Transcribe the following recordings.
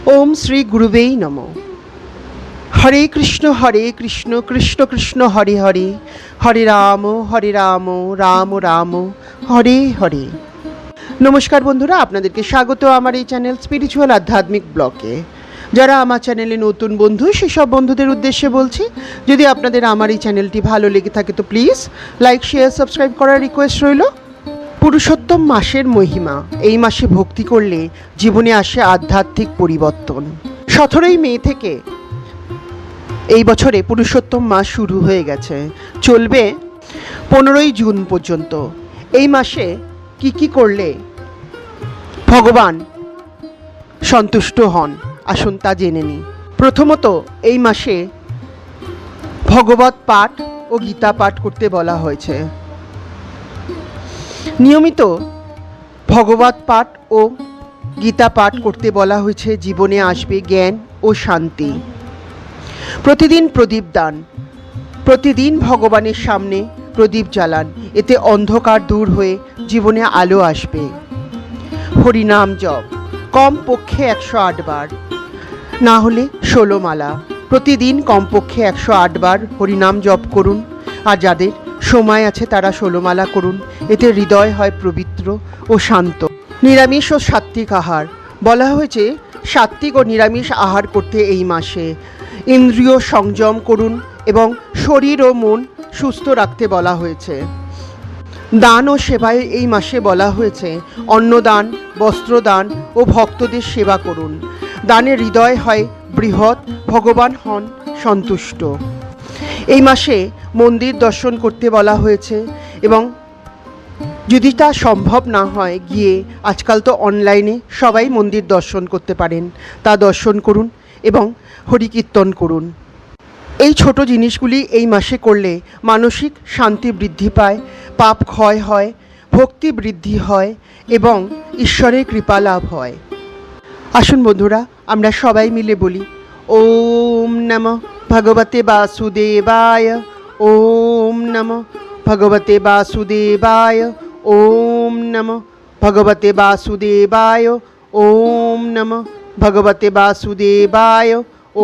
ओम श्री गुरुवे नमो। हरे कृष्ण कृष्ण कृष्ण हरे हरे, हरे राम राम राम हरे हरे। नमस्कार बंधुरा, आपनादेरके स्वागत आमार এই চ্যানেল স্পিরিচুয়াল আধ্যাত্মিক ব্লকে। যারা আমার চ্যানেলে নতুন বন্ধু সেসব বন্ধুদের উদ্দেশ্যে বলছি, যদি আপনাদের আমার এই চ্যানেলটি ভালো লেগে থাকে তো প্লিজ লাইক শেয়ার সাবস্ক্রাইব করার রিকোয়েস্ট রইল। পুরুষোত্তম মাসের মহিমা, এই মাসে ভক্তি করলে জীবনে আসে আধ্যাত্মিক পরিবর্তন। 17ই মে থেকে এই বছরে পুরুষোত্তম মাস শুরু হয়ে গেছে, চলবে 15ই জুন পর্যন্ত। এই মাসে কি করলে ভগবান সন্তুষ্ট হন আসুন তা জেনে নিই। প্রথমত, এই মাসে ভগবত পাঠ ও গীতা পাঠ করতে বলা হয়েছে। নিয়মিত ভগবত পাঠ ও গীতা পাঠ করতে বলা হয়েছে, জীবনে আসবে জ্ঞান ও শান্তি। প্রতিদিন প্রদীপ দান, প্রতিদিন ভগবানের সামনে প্রদীপ জ্বালান, এতে অন্ধকার দূর হয়ে জীবনে আলো আসবে। হরিনাম জপ কমপক্ষে 108 বার, না হলে 16 মালা। প্রতিদিন কমপক্ষে 108 বার হরিনাম জপ করুন, আর যাদের সময় আছে তারা 16 মালা করুন, এতে হৃদয় হয় পবিত্র ও শান্ত। নিরামিষ ও সাত্ত্বিক আহার বলা হয়েছে, সাত্ত্বিক ও নিরামিষ আহার করতে এই মাসে। ইন্দ্রিয় সংযম করুন এবং শরীর ও মন সুস্থ রাখতে বলা হয়েছে। দান ও সেবায় এই মাসে বলা হয়েছে, অন্নদান, বস্ত্রদান ও ভক্তদের সেবা করুন। দানের হৃদয় হয় বৃহৎ, ভগবান হন সন্তুষ্ট। এই মাসে মন্দির দর্শন করতে বলা হয়েছে, এবং যদি তা সম্ভব না হয় গিয়ে, আজকাল তো অনলাইনে সবাই মন্দির দর্শন করতে পারেন, তা দর্শন করুন এবং হরিকীর্তন করুন। এই ছোট জিনিসগুলি এই মাসে করলে মানসিক শান্তি বৃদ্ধি পায়, পাপ ক্ষয় হয়, ভক্তি বৃদ্ধি হয় এবং ঈশ্বরের কৃপা লাভ হয়। আসুন বন্ধুরা, আমরা সবাই মিলে বলি, ওম নমঃ ভগবতে বাসুদেবায়, ওম নমঃ ভগবতে বাসুদেবায়, ওম নমঃ ভগবতে বাসুদেবায়, ওম নমঃ ভগবতে বাসুদেবায়,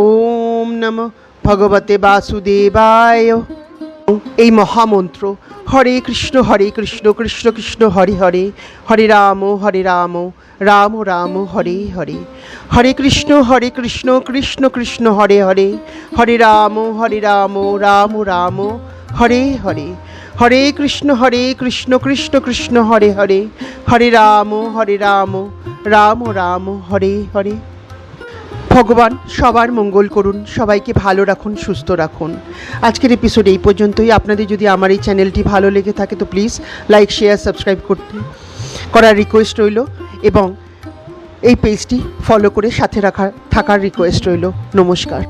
ওম নমঃ ভগবতে বাসুদেবায়। এই মহামন্ত্র হরে কৃষ্ণ কৃষ্ণ কৃষ্ণ হরে হরে, হরে রাম রাম রাম হরে হরে, হরে কৃষ্ণ কৃষ্ণ কৃষ্ণ হরে হরে, হরে রাম রাম রাম হরে হরে, হরে কৃষ্ণ কৃষ্ণ কৃষ্ণ হরে হরে, হরে রাম রাম রাম হরে হরে। ভগবান সবার মঙ্গল করুন, সবাইকে ভালো রাখুন, সুস্থ রাখুন। আজকের এপিসোড এই পর্যন্তই। আপনাদের যদি আমার এই চ্যানেলটি ভালো লেগে থাকে তো প্লিজ লাইক শেয়ার সাবস্ক্রাইব করার রিকোয়েস্ট রইল, এবং এই পেজটি ফলো করে সাথে থাকার রিকোয়েস্ট রইল। নমস্কার।